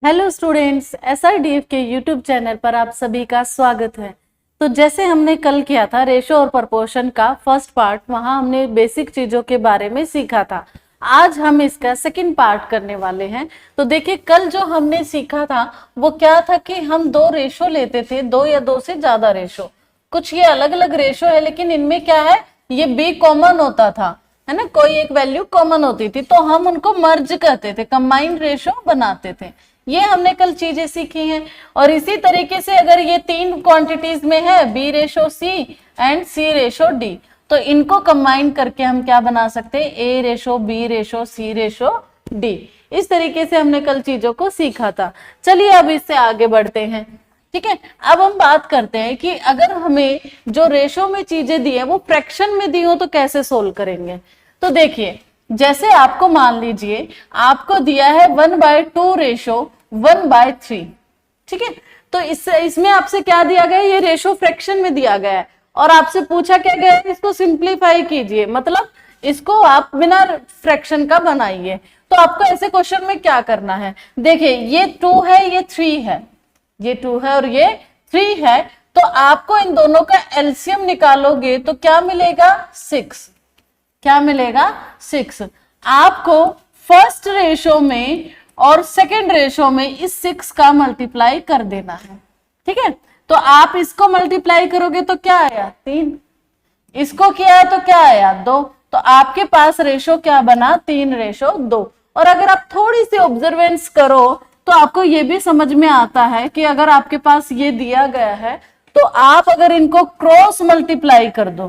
Hello students, एसआरडीएफ के YouTube channel पर आप सभी का स्वागत है। तो जैसे हमने कल किया था रेशो और प्रपोर्शन का फर्स्ट पार्ट, वहां हमने बेसिक चीजों के बारे में सीखा था। आज हम इसका सेकंड पार्ट करने वाले हैं। तो देखिए, कल जो हमने सीखा था वो क्या था कि हम दो रेशो लेते थे, दो या दो से ज्यादा रेशो। कुछ ये अलग अलग रेशो है, लेकिन इनमें क्या है, ये बी कॉमन होता था, है ना, कोई एक वैल्यू कॉमन होती थी तो हम उनको मर्ज करते थे, कंबाइंड रेशो बनाते थे। ये हमने कल चीजें सीखी हैं। और इसी तरीके से अगर ये तीन क्वांटिटीज में है, B ratio C and C ratio D, तो इनको कंबाइन करके हम क्या बना सकते हैं, A ratio B ratio C ratio D. इस तरीके से हमने कल चीजों को सीखा था। चलिए अब इससे आगे बढ़ते हैं। ठीक है, अब हम बात करते हैं कि अगर हमें जो रेशो में चीजें दी है वो फ्रैक्शन में दी हो तो कैसे सोल्व करेंगे। तो देखिए, जैसे आपको मान लीजिए आपको दिया है 1/2 रेशो 1/3। ठीक है, तो इसमें आपसे क्या दिया गया है, ये रेशो फ्रैक्शन में दिया गया है और आपसे पूछा क्या गया है, इसको सिंप्लीफाई कीजिए, मतलब इसको आप बिना फ्रैक्शन का बनाइए। तो आपको ऐसे क्वेश्चन में क्या करना है, देखिए ये 2 है, ये 3 है, ये 2 है और ये 3 है, तो आपको इन दोनों का एलसीएम निकालोगे तो क्या मिलेगा, 6। क्या मिलेगा, 6। आपको फर्स्ट रेशो में और सेकंड रेशो में इस 6 का मल्टीप्लाई कर देना है। ठीक है, तो आप इसको मल्टीप्लाई करोगे तो क्या आया, 3। इसको किया तो क्या आया, 2। तो आपके पास रेशो क्या बना, 3/2। और अगर आप थोड़ी सी ऑब्जर्वेंस करो तो आपको ये भी समझ में आता है कि अगर आपके पास ये दिया गया है तो आप अगर इनको क्रॉस मल्टीप्लाई कर दो,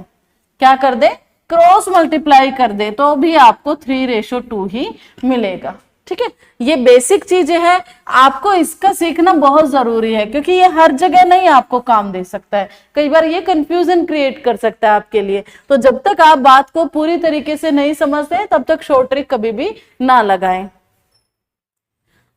क्या कर दे, क्रॉस मल्टीप्लाई कर दे, तो भी आपको 3/2 ही मिलेगा। ठीक है, ये बेसिक चीजें है, आपको इसका सीखना बहुत जरूरी है क्योंकि ये हर जगह नहीं आपको काम दे सकता है, कई बार ये कंफ्यूजन क्रिएट कर सकता है आपके लिए। तो जब तक आप बात को पूरी तरीके से नहीं समझते तब तक शॉर्ट ट्रिक कभी भी ना लगाएं।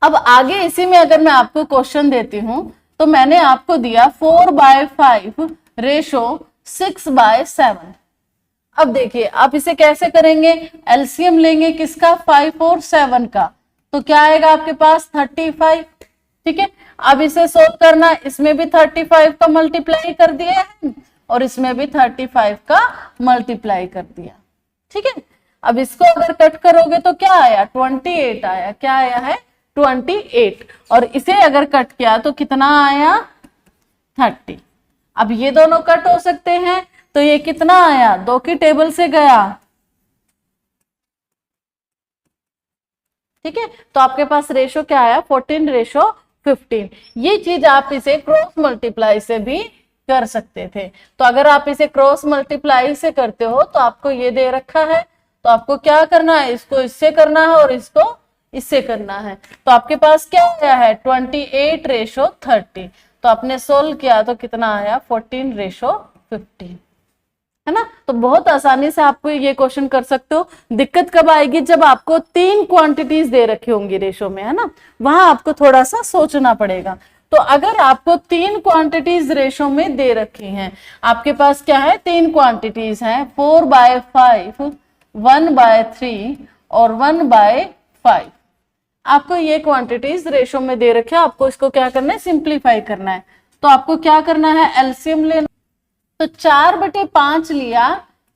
अब आगे इसी में अगर मैं आपको क्वेश्चन देती हूं, तो मैंने आपको दिया 4/5 रेशो 6/7। अब देखिए आप इसे कैसे करेंगे, एलसीएम लेंगे किसका, 5 और 7 का, तो क्या आएगा आपके पास, 35। ठीक है, अब इसे सोल्व करना, इसमें भी 35 का मल्टीप्लाई कर दिया है और इसमें भी 35 का मल्टीप्लाई कर दिया। ठीक है, अब इसको अगर कट करोगे तो क्या आया, 28 आया। क्या आया है, 28। और इसे अगर कट किया तो कितना आया, 30। अब ये दोनों कट हो सकते हैं तो ये कितना आया, 2 की टेबल से गया। ठीक है, तो आपके पास रेशो क्या आया, 14/15। ये चीज आप इसे क्रॉस मल्टीप्लाई से भी कर सकते थे। तो अगर आप इसे क्रॉस मल्टीप्लाई से करते हो तो आपको ये दे रखा है, तो आपको क्या करना है, इसको इससे करना है और इसको इससे करना है। तो आपके पास क्या आया है, 28/30। तो आपने सोल्व किया तो कितना आया, 14/15, है ना। तो बहुत आसानी से आपको ये क्वेश्चन कर सकते हो। दिक्कत कब आएगी, जब आपको 3 क्वांटिटीज दे रखी होंगी रेशो में, है ना, वहां आपको थोड़ा सा सोचना पड़ेगा। तो अगर आपको 3 क्वांटिटीज रेशो में दे रखी हैं, आपके पास क्या है, 3 क्वांटिटीज हैं, 4/5 1/3 और 1/5। आपको ये क्वांटिटीज रेशो में दे रखे, आपको इसको क्या करना है, सिंप्लीफाई करना है। तो आपको क्या करना है, एलसीएम लेना। तो 4/5 लिया,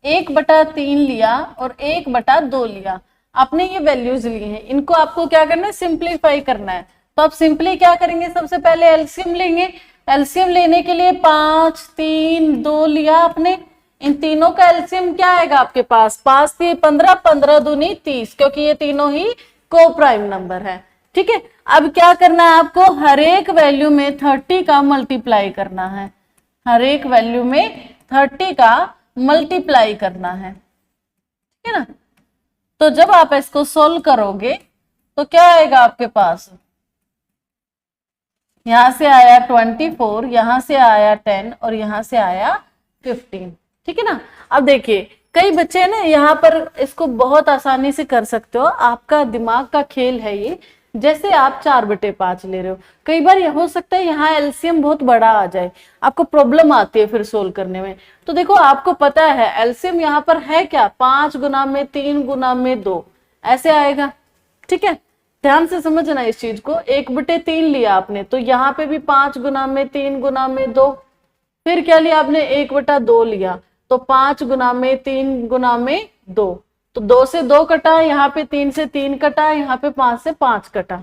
1/3 लिया और 1/2 लिया, आपने ये वैल्यूज ली हैं, इनको आपको क्या करना है, सिंप्लीफाई करना है। तो आप सिंपली क्या करेंगे, सबसे पहले एलसीएम लेंगे। एलसीएम लेने के लिए 5 3 2 लिया आपने, इन तीनों का एलसीएम क्या आएगा आपके पास, 5 3 15, 15 दूनी 30, क्योंकि ये तीनों ही को प्राइम नंबर है। ठीक है, अब क्या करना है आपको, हर एक वैल्यू में 30 का मल्टीप्लाई करना है, हर एक वैल्यू में 30 का मल्टीप्लाई करना है। ठीक है ना, तो जब आप इसको सोल्व करोगे तो क्या आएगा आपके पास, यहां से आया 24, यहां से आया 10 और यहां से आया 15। ठीक है ना। अब देखिए कई बच्चे ना यहाँ पर इसको बहुत आसानी से कर सकते हो, आपका दिमाग का खेल है ये। जैसे आप 4/5 ले रहे हो, कई बार यह हो सकता है यहाँ एलसीएम बहुत बड़ा आ जाए, आपको प्रॉब्लम आती है फिर सोल्व करने में। तो देखो आपको पता है एलसीएम यहाँ पर है क्या, 5 गुना में 3 गुना में 2 ऐसे आएगा। ठीक है, ध्यान से समझना इस चीज को। 1/3 लिया आपने, तो यहाँ पे भी 5 गुना में 3 गुना में 2, फिर क्या लिया आपने 1/2 लिया, तो 5 गुना में 3 गुना में 2, तो 2 से 2 कटा, यहाँ पे 3 से 3 कटा, यहाँ पे 5 से 5 कटा।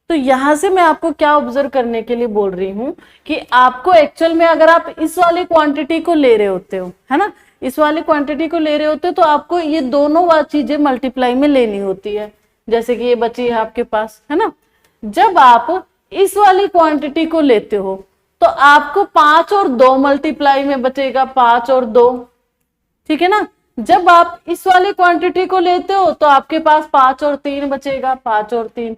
तो यहां से मैं आपको क्या ऑब्जर्व करने के लिए बोल रही हूं कि आपको एक्चुअल में अगर आप इस वाली क्वांटिटी को ले रहे होते हो, है ना, इस वाली क्वांटिटी को ले रहे होते हो, तो आपको ये दोनों चीजें मल्टीप्लाई में लेनी होती है। जैसे कि ये बची है आपके पास, है ना। जब आप इस वाली क्वांटिटी को लेते हो तो आपको 5 और 2 मल्टीप्लाई में बचेगा, 5 और 2, ठीक है ना। जब आप इस वाली क्वांटिटी को लेते हो तो आपके पास 5 और 3 बचेगा, 5 और 3,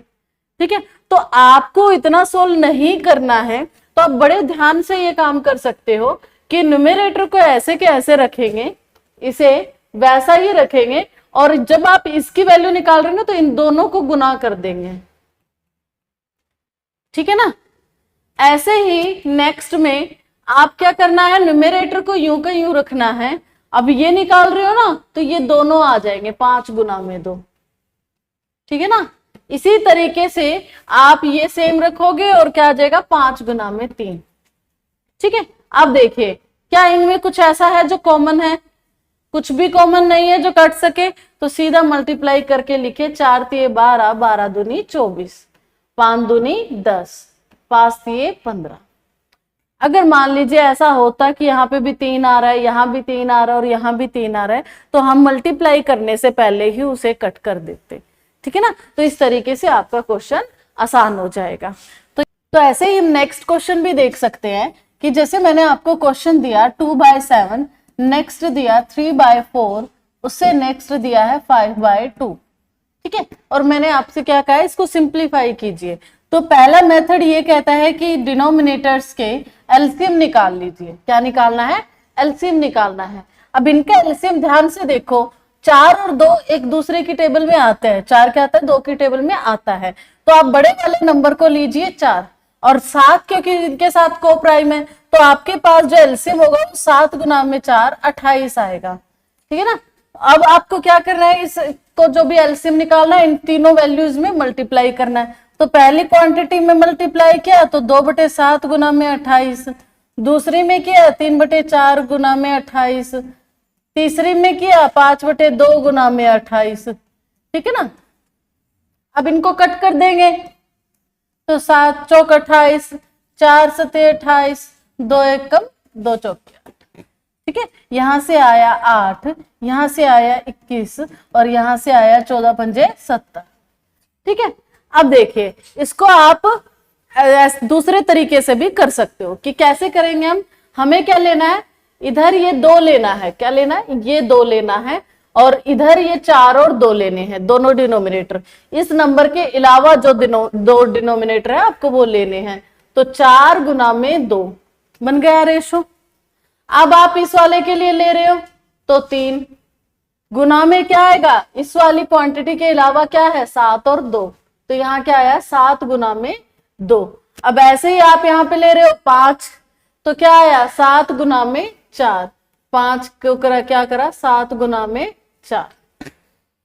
ठीक है। तो आपको इतना सोल्व नहीं करना है, तो आप बड़े ध्यान से ये काम कर सकते हो कि न्यूमरेटर को ऐसे के ऐसे रखेंगे, इसे वैसा ही रखेंगे, और जब आप इसकी वैल्यू निकाल रहे हो ना तो इन दोनों को गुना कर देंगे, ठीक है ना। ऐसे ही नेक्स्ट में आप क्या करना है, न्यूमरेटर को यूं का यूं रखना है। अब ये निकाल रहे हो ना तो ये दोनों आ जाएंगे 5 गुना में 2, ठीक है ना। इसी तरीके से आप ये सेम रखोगे और क्या आ जाएगा 5 गुना में 3, ठीक है। अब देखिए क्या इनमें कुछ ऐसा है जो कॉमन है, कुछ भी कॉमन नहीं है जो कट सके, तो सीधा मल्टीप्लाई करके लिखे 4 तिये 12, 12 दूनी 24, 5 दूनी 10, 5 तिये 15। अगर मान लीजिए ऐसा होता कि यहाँ पे भी 3 आ रहा है, यहाँ भी 3 आ रहा है और यहाँ भी 3 आ रहा है, तो हम मल्टीप्लाई करने से पहले ही उसे कट कर देते, ठीक है ना। तो इस तरीके से आपका क्वेश्चन आसान हो जाएगा। तो ऐसे ही हम नेक्स्ट क्वेश्चन भी देख सकते हैं कि जैसे मैंने आपको क्वेश्चन दिया 2/7, नेक्स्ट दिया 3/4, उससे नेक्स्ट दिया है 5/2, ठीक है। और मैंने आपसे क्या कहा है, इसको सिंप्लीफाई कीजिए। तो पहला मेथड ये कहता है कि डिनोमिनेटर्स के एलसीएम निकाल लीजिए। क्या निकालना है, एलसीएम निकालना है। अब इनका एलसीएम ध्यान से देखो, 4 और 2 एक दूसरे की टेबल में आते हैं, 4 क्या आता है 2 की टेबल में आता है, तो आप बड़े वाले नंबर को लीजिए 4, और 7 क्योंकि इनके साथ को प्राइम है, तो आपके पास जो एलसीएम होगा वो 7 गुना में 4 28 आएगा, ठीक है ना। अब आपको क्या करना है, इसको जो भी एलसीएम निकालना है इन तीनों वैल्यूज में मल्टीप्लाई करना है। तो पहली क्वांटिटी में मल्टीप्लाई किया तो 2/7 गुना में 28, दूसरी में किया 3/4 गुना में 28, तीसरी में किया 5/2 गुना में 28, ठीक है ना। अब इनको कट कर देंगे तो 7 चौक 28, 4 सते 28, 2 एकम 2 चौक 8, ठीक है। यहां से आया 8, यहां से आया 21 और यहां से आया 14 पंजे 70, ठीक है। अब देखिए इसको आप दूसरे तरीके से भी कर सकते हो कि कैसे करेंगे हम। हमें क्या लेना है, इधर ये 2 लेना है, क्या लेना है, ये 2 लेना है, और इधर ये 4 और 2 लेने हैं, दोनों डिनोमिनेटर। इस नंबर के अलावा जो 2 डिनोमिनेटर है आपको वो लेने हैं। तो 4 गुना में 2 बन गया रेशो। अब आप इस वाले के लिए ले रहे हो तो 3 गुना में क्या आएगा, इस वाली क्वांटिटी के अलावा क्या है 7 और 2, तो यहाँ क्या आया 7 गुना में 2। अब ऐसे ही आप यहाँ पे ले रहे हो 5, तो क्या आया 7 गुना में 4, 5 क्यों करा, क्या करा 7 गुना में 4,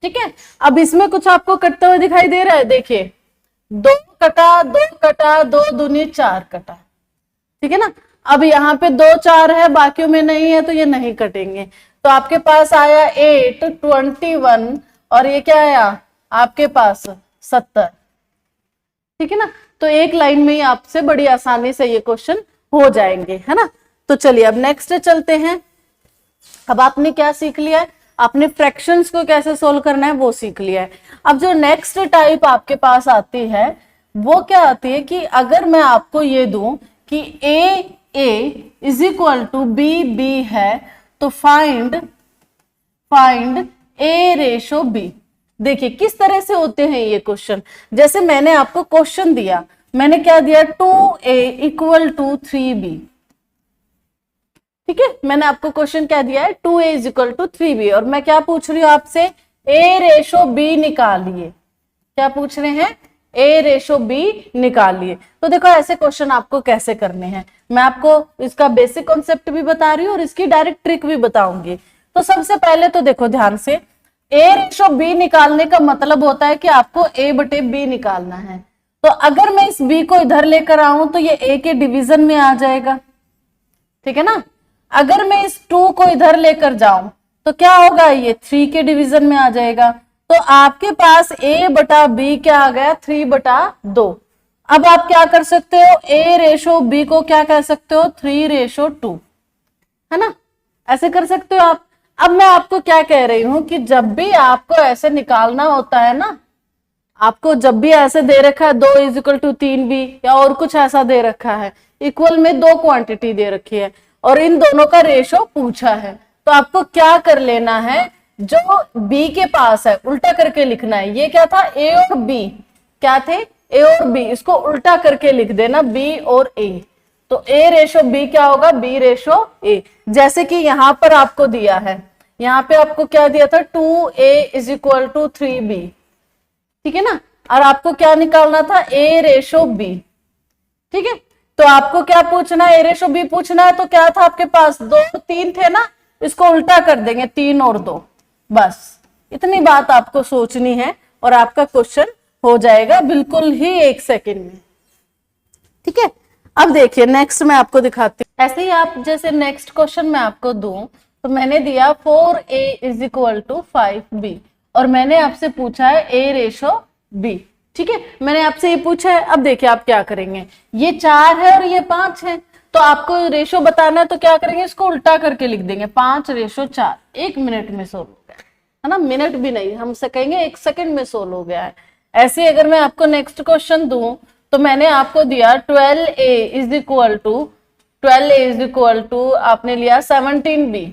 ठीक है। अब इसमें कुछ आपको कटते हुए दिखाई दे रहा है, देखिए 2 कटा 2 कटा, 2 दूनी 4 कटा, ठीक है ना। अब यहाँ पे 2 4 है, बाकियों में नहीं है, तो ये नहीं कटेंगे। तो आपके पास आया 8 21 और ये क्या आया आपके पास 70, ठीक है ना। तो एक लाइन में ही आपसे बड़ी आसानी से ये क्वेश्चन हो जाएंगे, है ना। तो चलिए अब नेक्स्ट चलते हैं। अब आपने क्या सीख लिया है, आपने फ्रैक्शंस को कैसे सोल्व करना है वो सीख लिया है। अब जो नेक्स्ट टाइप आपके पास आती है वो क्या आती है कि अगर मैं आपको ये दूं कि ए इज इक्वल टू बी है, तो फाइंड ए रेशो बी। देखिए किस तरह से होते हैं ये क्वेश्चन। जैसे मैंने आपको क्वेश्चन दिया, मैंने क्या दिया 2a इक्वल टू 3b, ठीक है। मैंने आपको क्वेश्चन क्या दिया है 2a is equal to 3b, और मैं क्या पूछ रही हूँ आपसे a रेशो b निकालिए। क्या पूछ रहे हैं, a रेशो b निकालिए। तो देखो ऐसे क्वेश्चन आपको कैसे करने हैं, मैं आपको इसका बेसिक कॉन्सेप्ट भी बता रही हूँ और इसकी डायरेक्ट ट्रिक भी बताऊंगी। तो सबसे पहले तो देखो ध्यान से, ए रेशो बी निकालने का मतलब होता है कि आपको ए बटे बी निकालना है। तो अगर मैं इस बी को इधर लेकर आऊं तो ये ए के डिवीजन में आ जाएगा, ठीक है ना। अगर मैं इस 2 को इधर लेकर जाऊं तो क्या होगा, ये 3 के डिवीजन में आ जाएगा। तो आपके पास ए बटा बी क्या आ गया, 3/2। अब आप क्या कर सकते हो, ए रेशो बी को क्या कह सकते हो, 3:2, है ना, ऐसे कर सकते हो आप। अब मैं आपको क्या कह रही हूं कि जब भी आपको ऐसे निकालना होता है ना, आपको जब भी ऐसे दे रखा है 2 = 3 भी, या और कुछ ऐसा दे रखा है, इक्वल में 2 क्वांटिटी दे रखी है और इन दोनों का रेशो पूछा है, तो आपको क्या कर लेना है, जो बी के पास है उल्टा करके लिखना है। ये क्या था, ए और बी, क्या थे, ए और बी, इसको उल्टा करके लिख देना, बी और ए। तो ए रेशो बी क्या होगा, बी रेशो ए। जैसे कि यहां पर आपको दिया है, यहाँ पे आपको क्या दिया था, 2a = 3b, ठीक है ना, और आपको क्या निकालना था, a रेशो b, ठीक है। तो आपको क्या पूछना है, a रेशो b पूछना है, तो क्या था आपके पास, 2 और 3 थे ना, इसको उल्टा कर देंगे, 3 और 2, बस इतनी बात आपको सोचनी है और आपका क्वेश्चन हो जाएगा बिल्कुल ही 1 सेकेंड में, ठीक है। अब देखिए नेक्स्ट मैं आपको दिखाती हूँ। ऐसे ही आप जैसे नेक्स्ट क्वेश्चन मैं आपको दूं, तो मैंने दिया 4a = 5b और मैंने आपसे पूछा है a रेशो b, ठीक है, मैंने आपसे ये पूछा है। अब देखिए आप क्या करेंगे, ये 4 है और ये 5 है, तो आपको रेशो बताना है, तो क्या करेंगे, इसको उल्टा करके लिख देंगे, 5:4। 1 मिनट में सोल्व हो गया, है ना, मिनट भी नहीं, हम से कहेंगे 1 सेकेंड में सोल्व हो गया है। ऐसे अगर मैं आपको नेक्स्ट क्वेश्चन दूं, तो मैंने आपको दिया 12a आपने लिया 17b,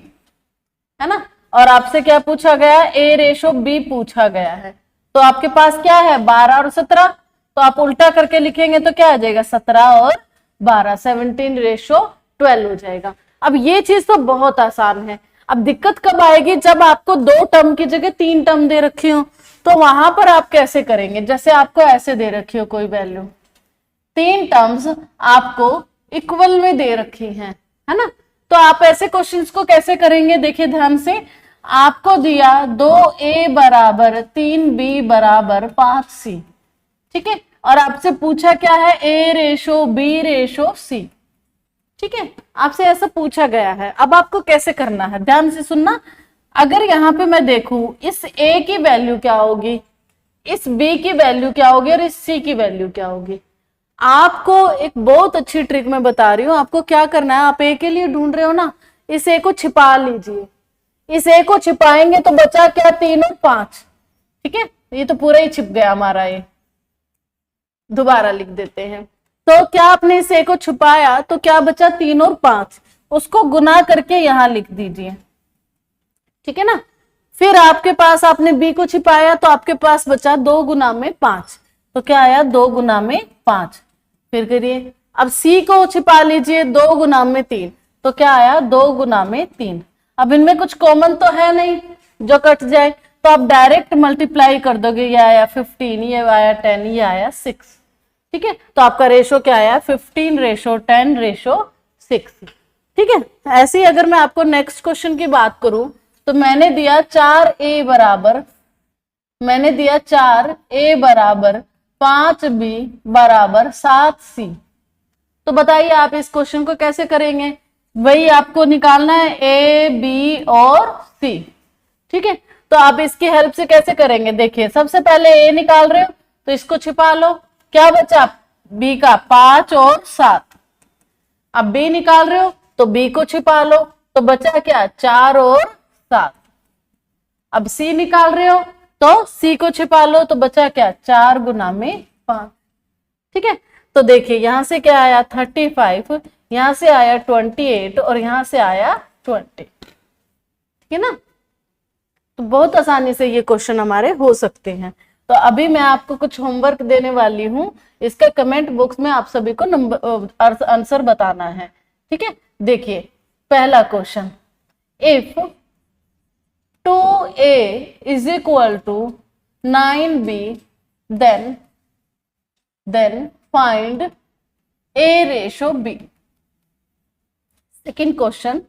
है ना, और आपसे क्या पूछा गया, a रेशो b पूछा गया है। तो आपके पास क्या है, 12 और 17, तो आप उल्टा करके लिखेंगे तो क्या आ जाएगा, 17 और 12, 17:12 हो जाएगा। अब ये चीज तो बहुत आसान है। अब दिक्कत कब आएगी, जब आपको 2 टर्म की जगह 3 टर्म दे रखी हो, तो वहां पर आप कैसे करेंगे, जैसे आपको ऐसे दे रखी हो कोई वैल्यू, 3 टर्म्स आपको इक्वल में दे रखी हैं, है ना, तो आप ऐसे क्वेश्चंस को कैसे करेंगे, देखिए ध्यान से। आपको दिया 2a = 3b = 5c, ठीक है, और आपसे पूछा क्या है, a ratio b ratio c, ठीक है, आपसे ऐसा पूछा गया है। अब आपको कैसे करना है, ध्यान से सुनना। अगर यहाँ पे मैं देखूं, इस a की वैल्यू क्या होगी, इस b की वैल्यू क्या होगी और इस c की वैल्यू क्या होगी। आपको एक बहुत अच्छी ट्रिक मैं बता रही हूँ, आपको क्या करना है, आप ए के लिए ढूंढ रहे हो ना, इस ए को छिपा लीजिए, इस ए को छिपाएंगे तो बचा क्या, 3 और 5, ठीक है, ये तो पूरा ही छिप गया हमारा, ये दोबारा लिख देते हैं। तो क्या आपने इस ए को छुपाया, तो क्या बचा, 3 और 5, उसको गुना करके यहां लिख दीजिए, ठीक है ना। फिर आपके पास, आपने बी को छिपाया तो आपके पास बचा 2 गुना में 5, तो क्या आया, 2 गुना में 5। फिर करिए, अब सी को छिपा लीजिए, 2 गुना में 3, तो क्या आया, 2 गुना में 3। अब इनमें कुछ कॉमन तो है नहीं जो कट जाए, तो आप डायरेक्ट मल्टीप्लाई कर दोगे, ये आया 15, ये आया 10, ये आया 6, ठीक है, तो आपका रेशो क्या आया, 15:10:6, ठीक है। ऐसे ही अगर मैं आपको नेक्स्ट क्वेश्चन की बात करूं, तो मैंने दिया 4a = 5b = 7c। तो बताइए आप इस क्वेश्चन को कैसे करेंगे, वही आपको निकालना है a b और c, ठीक है। तो आप इसकी हेल्प से कैसे करेंगे, देखिए सबसे पहले a निकाल रहे हो तो इसको छिपा लो, क्या बचा, b का 5 और 7। अब b निकाल रहे हो तो b को छिपा लो, तो बचा क्या, 4 और 7। अब c निकाल रहे हो तो c को छिपा लो, तो बचा क्या, 4 गुना में 5, ठीक है। तो देखिए यहां से क्या आया, 35, यहां से आया 28 और यहां से आया 20, ठीक है ना। तो बहुत आसानी से ये क्वेश्चन हमारे हो सकते हैं। तो अभी मैं आपको कुछ होमवर्क देने वाली हूं, इसका कमेंट बॉक्स में आप सभी को नंबर आंसर बताना है, ठीक है। देखिए पहला question, if 2a = 9b then find a ratio b। Second question,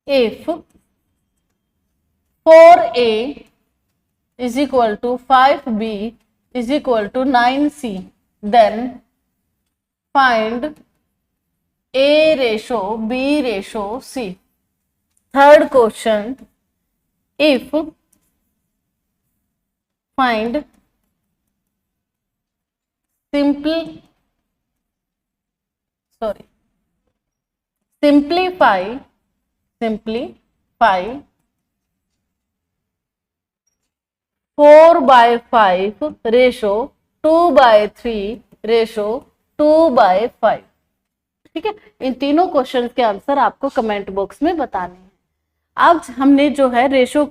if 4a is equal to 5b is equal to 9c, then find a ratio b ratio c. Third question, if find simplify 4/5 ratio 2/3 ratio 2/5। ठीक है, इन तीनों question के answer आपको comment box में बताने हैं। आज हमने जो है रेशो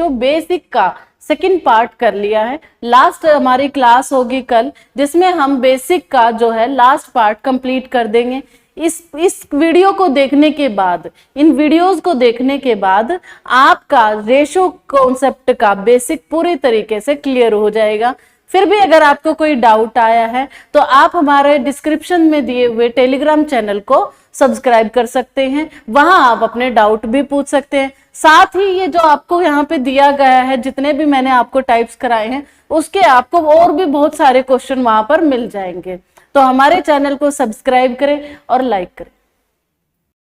बेसिक का सेकंड पार्ट कर लिया है। लास्ट हमारी क्लास होगी कल, जिसमें हम बेसिक का जो है लास्ट पार्ट कंप्लीट कर देंगे। इस वीडियो को देखने के बाद, इन वीडियोस को देखने के बाद आपका रेशो कॉन्सेप्ट का बेसिक पूरी तरीके से क्लियर हो जाएगा। फिर भी अगर आपको कोई डाउट आया है तो आप हमारे डिस्क्रिप्शन में दिए हुए टेलीग्राम चैनल को सब्सक्राइब कर सकते हैं, वहां आप अपने डाउट भी पूछ सकते हैं। साथ ही ये जो आपको यहाँ पे दिया गया है, जितने भी मैंने आपको टाइप्स कराए हैं, उसके आपको और भी बहुत सारे क्वेश्चन वहां पर मिल जाएंगे। तो हमारे चैनल को सब्सक्राइब करें और लाइक करें।